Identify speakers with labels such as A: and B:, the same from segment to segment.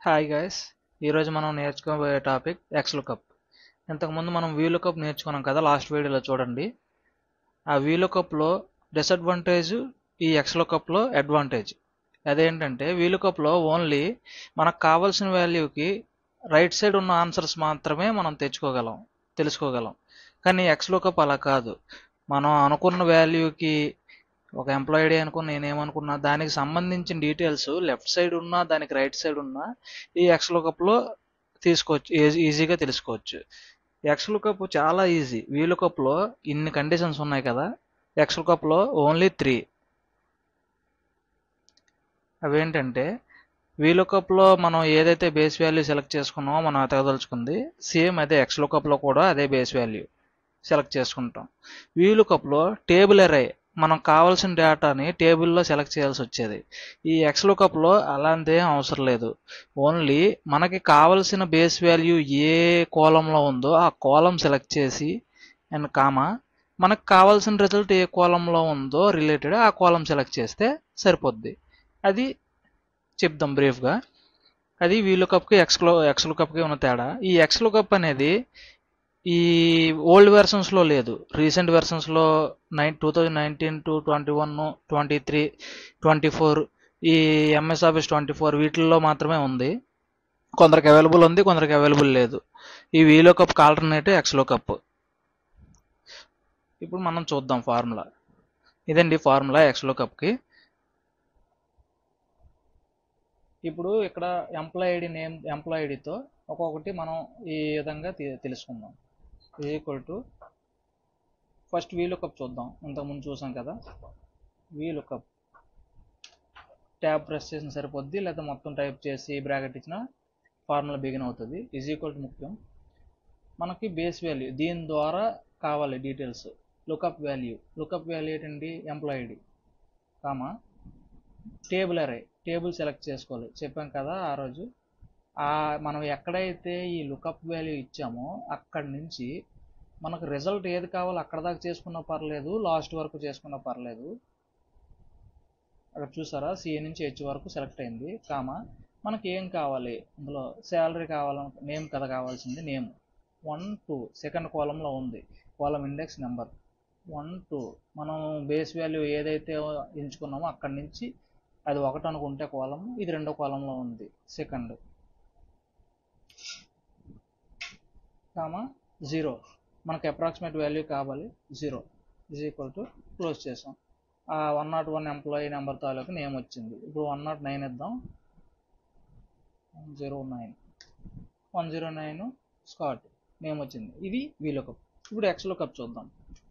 A: Hi guys, ఈరోజు మనం నేర్చుకోబోయే topic ఎక్స్లుకప్. ఇంతకుముందు మనం వీలుకప్ నేర్చుకున్నాం కదా, లాస్ట్ వీడియోలో చూడండి. ఆ వీలుకప్లో డిసడ్వాంటేజ్, ఈ ఎక్స్లుకప్లో అడ్వాంటేజ్. అదేంటంటే వీలుకప్లో ఓన్లీ మనకు కావాల్సిన వాల్యూకి రైట్ సైడ్ ఉన్న ఆన్సర్స్ మాత్రమే మనం తెలుసుకోగలం. కానీ ఎక్స్లుకప్ అలా కాదు. మనం అనుకున్న వాల్యూకి ఒక ఎంప్లాయ్ ఐడి అనుకున్న నేనేమనుకున్నా దానికి సంబంధించిన డీటెయిల్స్ లెఫ్ట్ సైడ్ ఉన్నా దానికి రైట్ సైడ్ ఉన్నా ఈ ఎక్స్లుకప్లో తీసుకోవచ్చు, ఈజీగా తెలుసుకోవచ్చు. ఎక్స్లుకప్ చాలా ఈజీ. వీలుకప్లో ఇన్ని కండిషన్స్ ఉన్నాయి కదా, ఎక్స్లుకప్లో ఓన్లీ 3. అవేంటంటే వీలుకప్లో మనం ఏదైతే బేస్ వాల్యూ సెలెక్ట్ చేసుకున్నామో మనం ఎతకదలుచుకుంది, సేమ్ అదే ఎక్స్లుకప్లో కూడా అదే బేస్ వాల్యూ సెలెక్ట్ చేసుకుంటాం. వీలుకప్లో టేబుల్ అరే, మనం కావాల్సిన డేటాని టేబుల్లో సెలెక్ట్ చేయాల్సి వచ్చేది. ఈ ఎక్స్లుకప్లో అలాంటి అవసరం లేదు. ఓన్లీ మనకి కావలసిన బేస్ వాల్యూ ఏ కాలంలో ఉందో ఆ కాలం సెలెక్ట్ చేసి అండ్ కామా మనకు కావాల్సిన రిజల్ట్ ఏ కాలంలో ఉందో రిలేటెడ్ ఆ కాలం సెలెక్ట్ చేస్తే సరిపోద్ది. అది చెప్దాం బ్రీఫ్గా. అది వీలుకప్కి ఎక్స్లుకప్కి ఉన్న తేడా. ఈ ఎక్స్లుకప్ అనేది ఈ ఓల్డ్ వెర్షన్స్లో లేదు, రీసెంట్ వెర్షన్స్లో 2019 టు 21, 23, 24, ఈ ఎంఎస్ ఆఫీస్ 24 వీటిల్లో మాత్రమే ఉంది. కొందరికి అవైలబుల్ ఉంది, కొందరికి అవైలబుల్ లేదు. ఈ వీలుకప్కి ఆల్టర్నేటివ్ ఎక్స్లుకప్. ఇప్పుడు మనం చూద్దాం ఫార్ములా. ఇదండి ఫార్ములా ఎక్స్లుకప్కి. ఇప్పుడు ఇక్కడ ఎంప్లాయ్ ఐడి నేమ్, ఎంప్లాయ్ ఐడితో ఒక్కొక్కటి మనం ఈ విధంగా తెలుసుకుందాం. ఈక్వల్ టు ఫస్ట్ వీలుకప్ చూద్దాం. ఇంతకుముందు చూసాం కదా, వీలుకప్ ట్యాబ్ ప్రెస్ చేసిన సరిపోద్ది, లేదా మొత్తం టైప్ చేసి బ్రాకెట్ ఇచ్చిన ఫార్ములా బిగిన్ అవుతుంది. ఈజ్ ఈక్వల్ టు ముఖ్యం. మనకి బేస్ వాల్యూ దీని ద్వారా కావాలి డీటెయిల్స్. లుకప్ వాల్యూ ఏంటండి, employee ID comma table array, table select చేసుకోవాలి. చెప్పాం కదా ఆ రోజు. మనం ఎక్కడైతే ఈ లుకప్ వాల్యూ ఇచ్చామో అక్కడి నుంచి మనకు రిజల్ట్ ఏది కావాలో అక్కడ దాకా చేసుకున్నా పర్లేదు, లాస్ట్ వరకు చేసుకున్నా పర్లేదు. అక్కడ చూసారా, సి నుంచి హెచ్ వరకు సెలెక్ట్ అయింది. కామా మనకి ఏం కావాలి, అందులో శాలరీ కావాలని, నేమ్ కదా కావాల్సింది, నేమ్ 1, 2 సెకండ్ కాలంలో ఉంది, కాలం ఇండెక్స్ నెంబర్ 1, 2. మనం బేస్ వాల్యూ ఏదైతే ఎంచుకున్నామో అక్కడి నుంచి అది 1 అనుకుంటే కాలం, ఇది 2వ కాలంలో ఉంది సెకండ్, కామా 0. మనకు అప్రాక్సిమేట్ వాల్యూ కావాలి 0. ఈజ్ ఈక్వల్ టు క్లోజ్ చేసాం. 101 ఎంప్లాయీ నెంబర్ తాలూకు నేమ్ వచ్చింది. ఇప్పుడు 109 ఇద్దాం. 109 స్కాట్ నేమ్ వచ్చింది. ఇది వీలుకప్. ఇప్పుడు ఎక్స్లుకప్ చూద్దాం.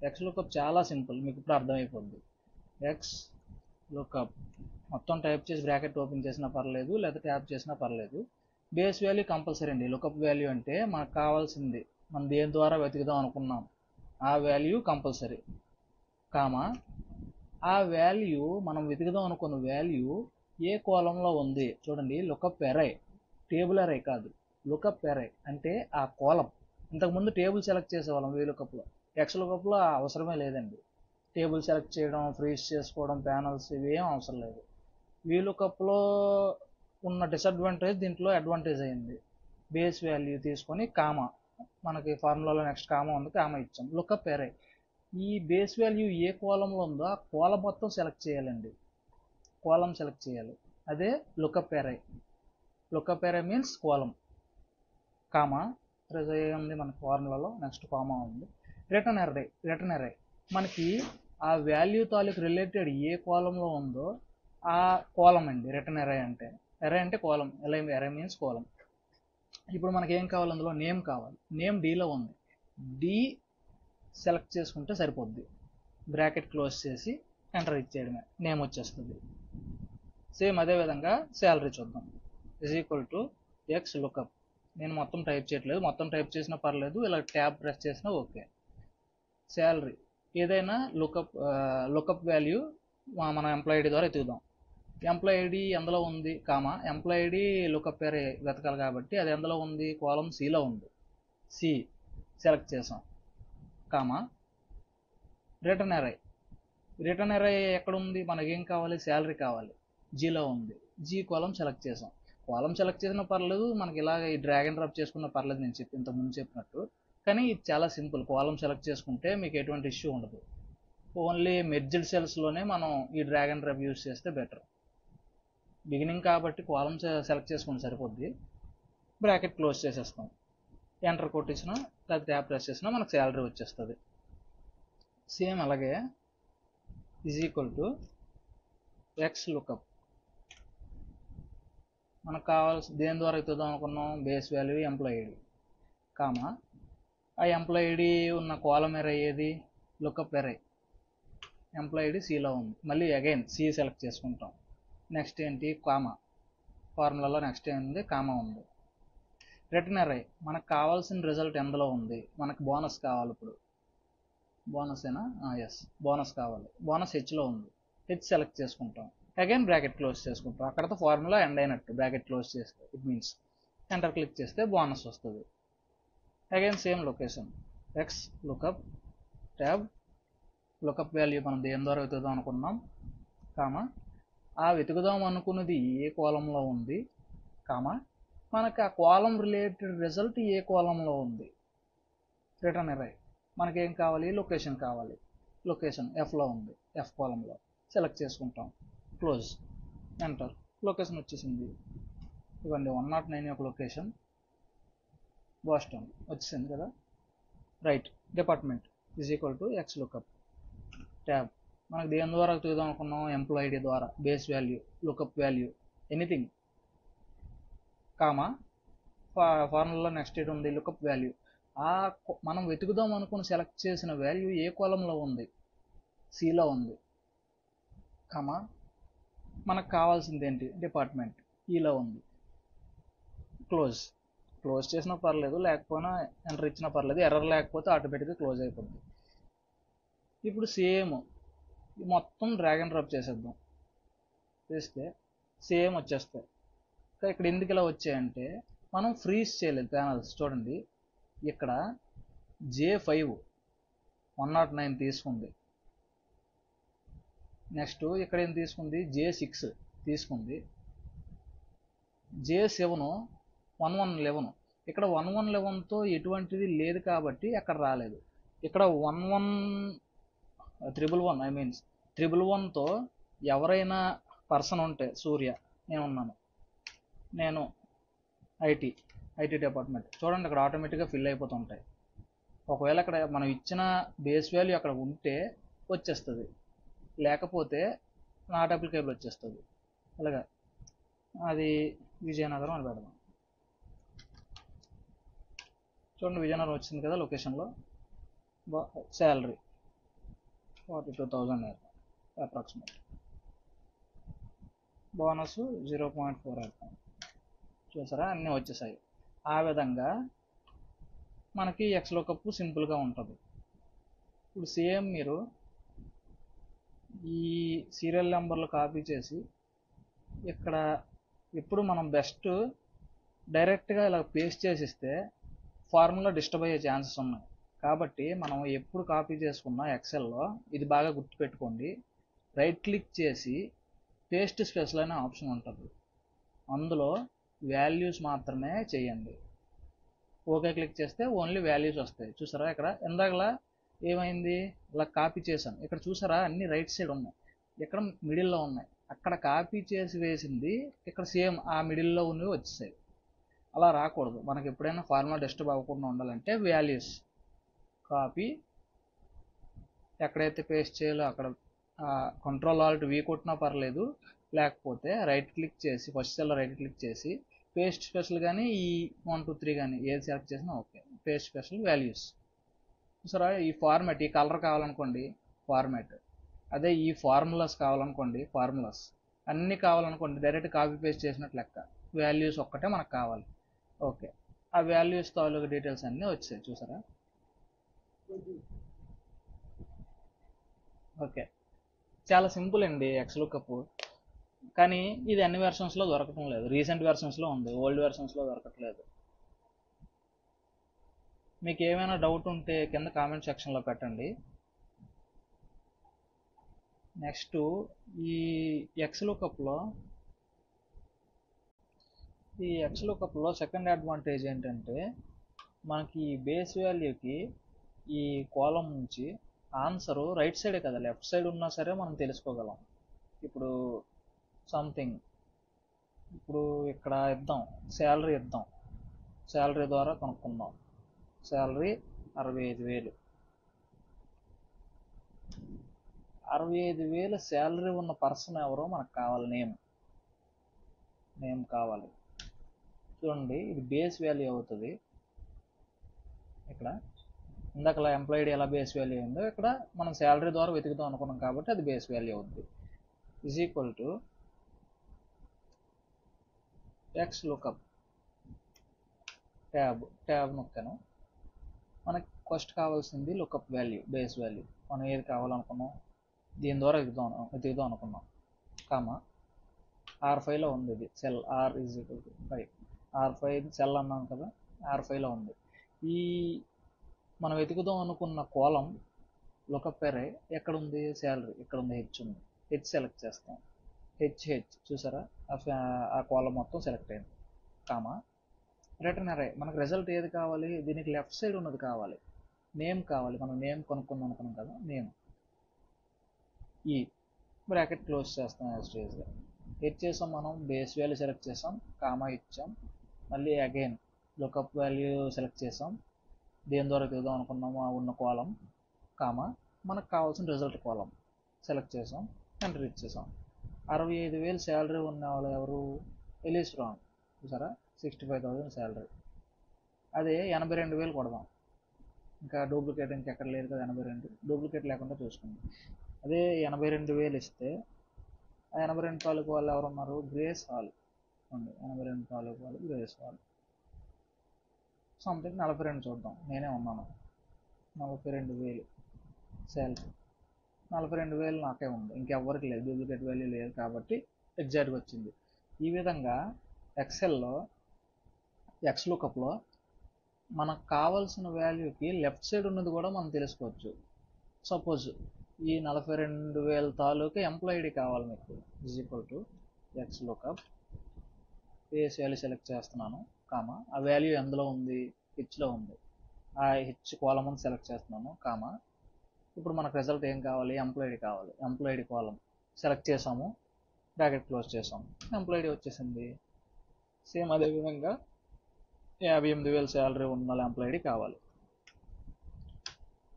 A: ఎక్స్లుకప్ చాలా సింపుల్, మీకు ఇప్పుడు అర్థమైపోద్ది. ఎక్స్లుకప్ మొత్తం టైప్ చేసి బ్రాకెట్ ఓపెన్ చేసినా పర్లేదు, లేదా ట్యాప్ చేసినా పర్లేదు. బేస్ వాల్యూ కంపల్సరీ అండి. లుకప్ వాల్యూ అంటే మనకు కావాల్సింది, మనం దేని ద్వారా వెతుకుదాం అనుకున్నాం ఆ వాల్యూ కంపల్సరీ, కామా ఆ వాల్యూ మనం వెతుకుదాం అనుకున్న వాల్యూ ఏ కాలంలో ఉంది చూడండి. లుకప్ ఎరే, టేబుల్ ఎరే కాదు, లుకప్ ఎరే అంటే ఆ కాలం. ఇంతకుముందు టేబుల్ సెలెక్ట్ చేసేవాళ్ళం వీలుకప్లో, ఎక్స్లుకప్లో అవసరమే లేదండి. టేబుల్ సెలెక్ట్ చేయడం, ఫ్రీజ్ చేసుకోవడం, ప్యానల్స్ ఇవేం అవసరం లేదు. వీలుకప్లో ఉన్న డిసడ్వాంటేజ్ దీంట్లో అడ్వాంటేజ్ అయింది. బేస్ వాల్యూ తీసుకొని కామా, మనకి ఫార్ములాలో నెక్స్ట్ కామా ఉంది, కామా ఇచ్చాం. లుకప్ ఎరే, ఈ బేస్ వాల్యూ ఏ కాలంలో ఉందో ఆ కాలం మొత్తం సెలెక్ట్ చేయాలండి, కాలం సెలెక్ట్ చేయాలి. అదే లుకప్ ఎరే. లుకప్ ఎరే మీన్స్ కాలం, కామా ఉంది మన ఫార్ములాలో, నెక్స్ట్ కామా ఉంది. రిటర్న్ ఎరే మనకి ఆ వాల్యూ తాలూకు రిలేటెడ్ ఏ కాలంలో ఉందో ఆ కాలం అండి రిటర్న్ ఎరే అంటే. ఎరే అంటే కాలం, ఎరే మీన్స్ కాలం. ఇప్పుడు మనకి ఏం కావాలి, అందులో నేమ్ కావాలి. నేమ్ డీలో ఉంది, డి సెలెక్ట్ చేసుకుంటే సరిపోద్ది. బ్రాకెట్ క్లోజ్ చేసి ఎంటర్ ఇచ్చేయడమే, నేమ్ వచ్చేస్తుంది. సేమ్ అదేవిధంగా శాలరీ చూద్దాం. Is equal to XLOOKUP. నేను మొత్తం టైప్ చేయట్లేదు, మొత్తం టైప్ చేసినా పర్లేదు, ఇలా ట్యాబ్ ప్రెస్ చేసినా ఓకే. శాలరీ ఏదైనా లుకప్ వాల్యూ మన ఎంప్లాయ్ ఐడి ద్వారా ఎతుకుదాం. ఎంప్లాయ్ ఐడి ఎందులో ఉంది, comma employee ID lookup array వెతకాలి కాబట్టి అది ఎందులో ఉంది, కాలం సిలో ఉంది, సి సెలెక్ట్ చేసాం. కామా రిటర్న్ ఎరే ఎక్కడ ఉంది, మనకేం కావాలి, శాలరీ కావాలి, జీలో ఉంది, జీ కాలం సెలెక్ట్ చేసాం. కాలం సెలెక్ట్ చేసినా పర్లేదు, మనకి ఇలాగ ఈ డ్రాగ్ అండ్ డ్రాప్ చేసుకున్నా పర్లేదు, నేను ఇంతకుముందు చెప్పినట్టు. కానీ ఇది చాలా సింపుల్. కాలం సెలెక్ట్ చేసుకుంటే మీకు ఎటువంటి ఇష్యూ ఉండదు. ఓన్లీ మెర్జ్డ్ సెల్స్లోనే మనం ఈ డ్రాగ్ అండ్ డ్రాప్ యూస్ చేస్తే బెటర్. బిగినింగ్ కాబట్టి కాలం సెలెక్ట్ చేసుకుంటే సరిపోద్ది. బ్రాకెట్ క్లోజ్ చేసేస్తాం. ఎంటర్ కొట్టించినా లేదా ట్యాప్ ప్రెస్ చేసినా మనకు శాలరీ వచ్చేస్తుంది. సేమ్ అలాగే is equal to X lookup. మనకు కావాల్సి దేని ద్వారా ఎత్తుదాం అనుకున్నాం, base value employee ID, comma ఆ ఎంప్లాయీ ఐడి ఉన్న కాలం ఎరే ఏది, లుకప్ ఎరే. ఎంప్లాయీ ఐడి సిలో ఉంది, మళ్ళీ అగైన్ సి సెలెక్ట్ చేసుకుంటాం. నెక్స్ట్ ఏంటి, కామా. ఫార్ములాలో నెక్స్ట్ ఏంటి, కామా ఉంది. రిటర్న్ ఎరే, మనకు కావాల్సిన రిజల్ట్ ఎందులో ఉంది, మనకు బోనస్ కావాలి. ఇప్పుడు బోనస్ ఏనా, ఎస్ బోనస్ కావాలి. బోనస్ హెచ్లో ఉంది, హెచ్ సెలెక్ట్ చేసుకుంటాం. అగైన్ బ్రాకెట్ క్లోజ్ చేసుకుంటాం. అక్కడతో ఫార్ములా ఎండ్ అయినట్టు. బ్రాకెట్ క్లోజ్ చేస్తే ఇట్ మీన్స్ ఎంటర్ క్లిక్ చేస్తే బోనస్ వస్తుంది. Again same location, X lookup tab. Lookup value మనం దేని ద్వారా వెతుకుదాం అనుకున్నాం, కామా ఆ వెతుకుదాం అనుకున్నది ఏ కాలంలో ఉంది, కామా మనకు ఆ కాలం రిలేటెడ్ రిజల్ట్ ఏ కాలంలో ఉంది. రిటర్న్ ఎరే, మనకేం కావాలి, లొకేషన్ కావాలి. లొకేషన్ ఎఫ్లో ఉంది, ఎఫ్ కాలంలో సెలెక్ట్ చేసుకుంటాం. Close, enter. లొకేషన్ వచ్చేసింది. ఇవ్వండి 109 యొక్క లొకేషన్ బోస్టన్ వచ్చేసింది కదా. Right, department is equal to X lookup tab. మనకు దేని ద్వారా చూద్దాం అనుకున్నాం, ఎంప్లాయీ ఐడి ద్వారా, base value, lookup value, anything, comma ఫార్ములాలో నెక్స్ట్ ఏంటి ఉంది, లుకప్ వాల్యూ. మనం వెతుకుదాం అనుకుని సెలెక్ట్ చేసిన వాల్యూ ఏ కాలంలో ఉంది, సిలో ఉంది, కామా మనకు కావాల్సింది ఏంటి, డిపార్ట్మెంట్, ఈలో ఉంది. క్లోజ్, క్లోజ్ చేసినా పర్లేదు, లేకపోయినా ఎంటర్ ఇచ్చినా పర్లేదు. ఎర్రర్ లేకపోతే ఆటోమేటిక్గా క్లోజ్ అయిపోతుంది. ఇప్పుడు సేమ్ మొత్తం డ్రాగ్ అండ్ డ్రాప్ చేసేద్దాం. చేస్తే సేమ్ వచ్చేస్తాయి. ఇక్కడ ఎందుకు ఇలా వచ్చాయంటే మనం ఫ్రీజ్ చేయలేదు ప్యానల్స్. చూడండి ఇక్కడ J5 109 తీసుకుంది. నెక్స్ట్ ఇక్కడ ఏం తీసుకుంది, J6 తీసుకుంది. J7 1111. ఇక్కడ 1111తో ఎటువంటిది లేదు కాబట్టి అక్కడ రాలేదు. ఇక్కడ 11111 ఐ మీన్స్ 111తో ఎవరైనా పర్సన్ ఉంటే, సూర్య నేనున్నాను, నేను ఐటీ డిపార్ట్మెంట్, చూడండి అక్కడ ఆటోమేటిక్గా ఫిల్ అయిపోతుంటాయి. ఒకవేళ అక్కడ మనం ఇచ్చిన బేస్ వాల్యూ అక్కడ ఉంటే వచ్చేస్తుంది, లేకపోతే నాట్ అప్లికేబుల్ వచ్చేస్తుంది. అలాగా అది విజయనగరం అని పెడదాం. చూడండి విజయనగరం వచ్చింది కదా లొకేషన్లో. Salary 42,000 approximate. బోనస్ 0.4. చూసారా, అన్నీ వచ్చేసాయి. ఆ విధంగా మనకి ఎక్స్ లుకప్ సింపుల్గా ఉంటుంది. ఇప్పుడు సేమ్ మీరు ఈ సీరియల్ నెంబర్లు కాపీ చేసి ఇక్కడ ఇప్పుడు మనం బెస్ట్ డైరెక్ట్గా ఇలా పేస్ట్ చేసిస్తే ఫార్ములా డిస్టర్బ్ అయ్యే ఛాన్సెస్ ఉన్నాయి. కాబట్టి మనం ఎప్పుడు కాపీ చేసుకున్నా ఎక్సెల్లో ఇది బాగా గుర్తుపెట్టుకోండి, రైట్ క్లిక్ చేసి పేస్ట్ స్పెషల్ అనే ఆప్షన్ ఉంటుంది, అందులో వాల్యూస్ మాత్రమే చేయండి. ఓకే క్లిక్ చేస్తే ఓన్లీ వాల్యూస్ వస్తాయి. చూసారా ఇక్కడ ఇందాకలా ఏమైంది, ఇలా కాపీ చేశాను, ఇక్కడ చూసారా అన్ని రైట్ సైడ్ ఉన్నాయి, ఇక్కడ మిడిల్లో ఉన్నాయి. అక్కడ కాపీ చేసి వేసింది ఇక్కడ సేమ్ ఆ మిడిల్లో ఉన్నవి వచ్చేసాయి. అలా రాకూడదు. మనకి ఎప్పుడైనా ఫార్ములా డిస్టర్బ్ అవ్వకుండా ఉండాలంటే వాల్యూస్ కాపీ, ఎక్కడైతే పేస్ట్ చేయాలో అక్కడ Ctrl+Alt+V కొట్టినా పర్లేదు, లేకపోతే రైట్ క్లిక్ చేసి ఫస్ట్ సెల్లో రైట్ క్లిక్ చేసి పేస్ట్ స్పెషల్ కానీ ఈ 1 2 3 కానీ ఏది సెలెక్ట్ చేసినా ఓకే. Paste special values. సరే ఈ ఫార్మాట్, ఈ కలర్ కావాలనుకోండి ఫార్మాట్, అదే ఈ ఫార్ములాస్ కావాలనుకోండి ఫార్ములాస్, అన్నీ కావాలనుకోండి డైరెక్ట్ కాపీ పేస్ట్ చేసినట్టు లెక్క. వాల్యూస్ ఒక్కటే మనకు కావాలి. ఓకే, ఆ వాల్యూస్ తాలూకు డీటెయిల్స్ అన్నీ వచ్చాయి చూసారా. ఓకే, చాలా సింపుల్ అండి ఎక్స్ లుకప్. కానీ ఇది అన్ని వెర్షన్స్లో దొరకటం లేదు. రీసెంట్ వెర్షన్స్లో ఉంది, ఓల్డ్ వెర్షన్స్లో దొరకట్లేదు. మీకు ఏమైనా డౌట్ ఉంటే కింద కామెంట్ సెక్షన్లో పెట్టండి. నెక్స్ట్ ఈ ఎక్స్ లుకప్లో ఈ XLOOKUPలో సెకండ్ అడ్వాంటేజ్ ఏంటంటే మనకి బేస్ వాల్యూకి ఈ కాలం నుంచి ఆన్సరు రైట్ సైడే కదా, లెఫ్ట్ సైడ్ ఉన్నా సరే మనం తెలుసుకోగలం. ఇప్పుడు సంథింగ్, ఇప్పుడు ఇక్కడ ఇద్దాం, శాలరీ ఇద్దాం, శాలరీ ద్వారా కనుక్కుందాం. శాలరీ 65,000. 65,000 శాలరీ ఉన్న పర్సన్ ఎవరో మనకు కావాలి. నేమ్ కావాలి. చూడండి, ఇది బేస్ వాల్యూ అవుతుంది. ఇక్కడ ఇందాక ఎంప్లాయిడ్ ఎలా బేస్ వాల్యూ అయిందో ఇక్కడ మనం శాలరీ ద్వారా వెతుకుదాం అనుకున్నాం కాబట్టి అది బేస్ వాల్యూ అవుతుంది. Is equal to XLOOKUP tab నొక్కాను. మనకి ఫస్ట్ కావాల్సింది లుకప్ వాల్యూ, బేస్ వాల్యూ. మనం ఏది కావాలనుకున్నాం, దీని ద్వారా వెతుకుదాం అనుకున్నాం. కామా R5లో ఉంది, ఇది cell R is equal to 5. R5 cell అన్నాం కదా, R5లో ఉంది. ఈ మనం వెతుకుదాం అనుకున్న కాలం లుకప్ అరే ఎక్కడ ఉంది, శాలరీ ఇక్కడ ఉంది, హెచ్ ఉంది. హెచ్ సెలెక్ట్ చేస్తాం. హెచ్ చూసారా, ఆ కాలం మొత్తం సెలెక్ట్ అయింది. కామా రిటర్న్ అరే, మనకు రిజల్ట్ ఏది కావాలి, దీనికి లెఫ్ట్ సైడ్ ఉన్నది కావాలి, నేమ్ కావాలి. మనం నేమ్ కొనుక్కుందాం అనుకున్నాం కదా, నేమ్. ఈ బ్రాకెట్ క్లోజ్ చేస్తాం యాస్ట్రేజ్గా. హెచ్ చేసాం, మనం బేస్ వాల్యూ సెలెక్ట్ చేసాం, కామా ఇచ్చాం. మళ్ళీ అగైన్ లుకప్ వాల్యూ సెలెక్ట్ చేసాం, దేని ద్వారా చూద్దాం అనుకున్నాము ఆ ఉన్న కాలం, కామా మనకు కావాల్సిన రిజల్ట్ కాలం సెలెక్ట్ చేసాం, ఎంటర్ ఇచ్చేసాం. 65,000 శాలరీ ఉన్న వాళ్ళు ఎవరు, ఎలీస్ రాంగ్. చూసారా, 65,000 శాలరీ. అదే 82,000 కొడదాం. ఇంకా డూప్లికేట్ ఇంకెక్కడ లేదు కదా, 82 డూప్లికేట్ లేకుండా చూసుకుందాం. అదే 82,000 ఇస్తే ఆ 82 తాలూకు వాళ్ళు ఎవరు ఉన్నారు, గ్రేస్ హాల్ ఉంది. 82 తాలూకు వాళ్ళు గ్రేస్ హాల్. సంథింగ్ 42 చూద్దాం, నేనే ఉన్నాను. 42,000 శాలరీ. 42,000 నాకే ఉంది, ఇంకెవ్వరికి లేదు, డూప్లికేట్ వాల్యూ లేదు కాబట్టి ఎగ్జాక్ట్గా వచ్చింది. ఈ విధంగా ఎక్సెల్లో XLOOKUPలో మనకు కావాల్సిన వాల్యూకి లెఫ్ట్ సైడ్ ఉన్నది కూడా మనం తెలుసుకోవచ్చు. సపోజ్ ఈ 42,000 తాలూకు ఎంప్లాయిడీ కావాలి మీకు, is equal to XLOOKUP base value select చేస్తున్నాను, కామా ఆ వాల్యూ ఎందులో ఉంది, హెచ్లో ఉంది. ఆ హెచ్ కాలమ్ సెలెక్ట్ చేస్తున్నాను, కామా ఇప్పుడు మనకు రిజల్ట్ ఏం కావాలి, ఎంప్లాయిడీ కావాలి. ఎంప్లాయిడీ కాలం సెలెక్ట్ చేసాము, బ్రాకెట్ క్లోజ్ చేసాము, ఎంప్లాయిడీ వచ్చేసింది. సేమ్ అదేవిధంగా 58,000 శాలరీ ఉన్న ఎంప్లాయిడీ కావాలి.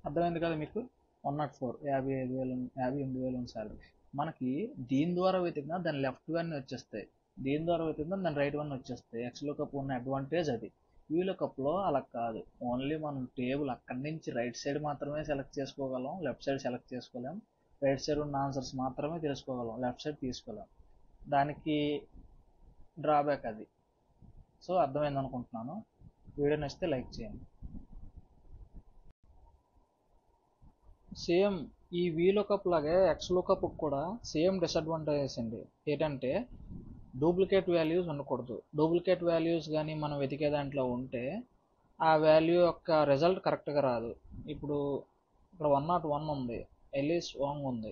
A: అర్థమైంది కదా మీకు, 104, 58,000 ఉన్న శాలరీ. మనకి దీని ద్వారా వెతికినా దాని లెఫ్ట్ వన్ వచ్చేస్తాయి, దీని ద్వారా వెతికినా దాని రైట్ వన్ వచ్చేస్తాయి. XLOOKUP ఉన్న అడ్వాంటేజ్ అది. VLOOKUPలో అలా కాదు, ఓన్లీ మనం టేబుల్ అక్కడి నుంచి రైట్ సైడ్ మాత్రమే సెలెక్ట్ చేసుకోగలం, లెఫ్ట్ సైడ్ సెలెక్ట్ చేసుకోలేం. రైట్ సైడ్ ఉన్న ఆన్సర్స్ మాత్రమే తెలుసుకోగలం, లెఫ్ట్ సైడ్ తీసుకోలేం. దానికి డ్రాబ్యాక్ అది. సో అర్థమైంది అనుకుంటున్నాను. వీడియో నచ్చితే లైక్ చేయండి. సేమ్ ఈ VLOOKUP లాగే XLOOKUP కూడా సేమ్ డిసడ్వాంటేజెస్ అండి. ఏంటంటే డూప్లికేట్ వాల్యూస్ ఉండకూడదు. డూప్లికేట్ వాల్యూస్ కానీ మనం వెతికే దాంట్లో ఉంటే ఆ వాల్యూ యొక్క రిజల్ట్ కరెక్ట్గా రాదు. ఇప్పుడు ఇక్కడ 101 ఉంది, ఎలీస్ వాంగ్ ఉంది.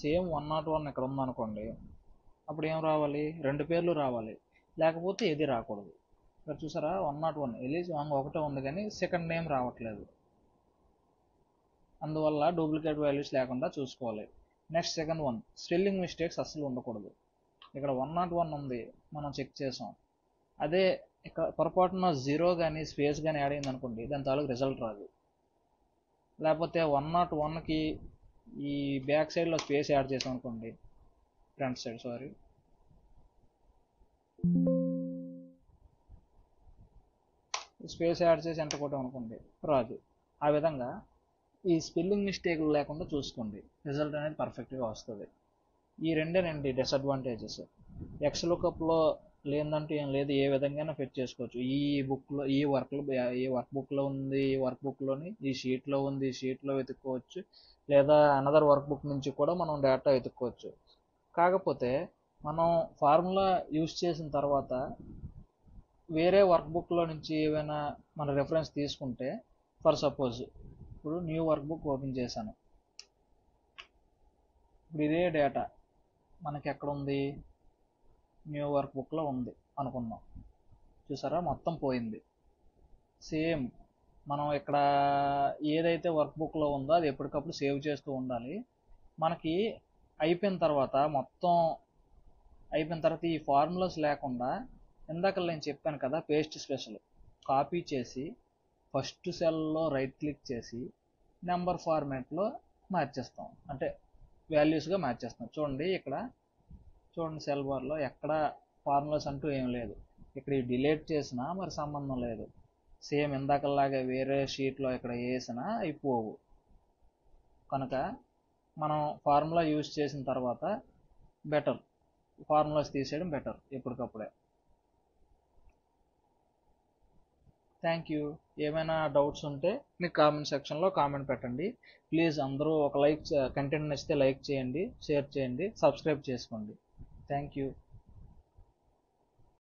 A: సేమ్ 101 ఇక్కడ ఉందనుకోండి, అప్పుడు ఏం రావాలి, 2 పేర్లు రావాలి, లేకపోతే ఏది రాకూడదు. ఇక్కడ చూసారా, 101 ఎలీస్ వాంగ్ ఒకటే ఉంది కానీ సెకండ్ నేమ్ రావట్లేదు. అందువల్ల డూప్లికేట్ వాల్యూస్ లేకుండా చూసుకోవాలి. Next second one, spelling mistakes అస్సలు ఉండకూడదు. ఇక్కడ 101 ఉంది, మనం చెక్ చేసాం. అదే ఇక్కడ పొరపాటున 0 కానీ స్పేస్ కానీ యాడ్ అయింది అనుకోండి, దాని తాలూకు రిజల్ట్ రాదు. లేకపోతే 101కి ఈ బ్యాక్ సైడ్లో స్పేస్ యాడ్ చేసాం అనుకోండి, front side sorry, space add చేసి ఎంటర్ కొట్టాం అనుకోండి, రాదు. ఆ విధంగా ఈ స్పెల్లింగ్ మిస్టేక్లు లేకుండా చూసుకోండి, రిజల్ట్ అనేది పర్ఫెక్ట్గా వస్తుంది. ఈ రెండేనండి డిసడ్వాంటేజెస్. XLOOKUPలో లేదంటే ఏం లేదు, ఏ విధంగా ఫిట్ చేసుకోవచ్చు. ఈ బుక్లో ఈ వర్క్ బుక్లో ఉంది, ఈ వర్క్ బుక్లోని ఈ షీట్లో ఉంది, ఈ షీట్లో వెతుక్కోవచ్చు. లేదా అనదర్ వర్క్ బుక్ నుంచి కూడా మనం డేటా వెతుక్కోవచ్చు. కాకపోతే మనం ఫార్ములా యూజ్ చేసిన తర్వాత వేరే వర్క్ బుక్లో నుంచి ఏమైనా మన రెఫరెన్స్ తీసుకుంటే, ఫర్ సపోజ్ ఇప్పుడు న్యూ వర్క్ బుక్ ఓపెన్ చేశాను. ఇప్పుడు ఇదే డేటా మనకి ఎక్కడ ఉంది, న్యూ వర్క్ బుక్లో ఉంది అనుకుందాం. చూసారా మొత్తం పోయింది. సేమ్ మనం ఇక్కడ ఏదైతే వర్క్ బుక్లో ఉందో అది ఎప్పటికప్పుడు సేవ్ చేస్తూ ఉండాలి. మనకి అయిపోయిన తర్వాత మొత్తం అయిపోయిన తర్వాత ఈ ఫార్ములాస్ లేకుండా ఇందాక నేను చెప్పాను కదా పేస్ట్ స్పెషల్ కాపీ చేసి ఫస్ట్ సెల్లో రైట్ క్లిక్ చేసి నెంబర్ ఫార్మాట్లో మార్చేస్తాం, అంటే వాల్యూస్గా మార్చేస్తాం. చూడండి ఇక్కడ చూడండి సెల్ బార్లో ఎక్కడ ఫార్ములాస్ అంటూ ఏం లేదు. ఇక్కడ డిలీట్ చేసినా మరి సంబంధం లేదు. సేమ్ ఇందాకలాగే వేరే షీట్లో ఇక్కడ వేసినా అయిపోవు. కనుక మనం ఫార్ములా యూజ్ చేసిన తర్వాత బెటర్, ఫార్ములాస్ తీసేయడం బెటర్ ఎప్పటికప్పుడే. Thank you. ఏమైనా డౌట్స్ ఉంటే మీకు కామెంట్ సెక్షన్లో కామెంట్ పెట్టండి. ప్లీజ్ అందరూ ఒక లైక్, కంటెంట్ నచ్చితే లైక్ చేయండి, షేర్ చేయండి, సబ్స్క్రైబ్ చేసుకోండి. Thank you.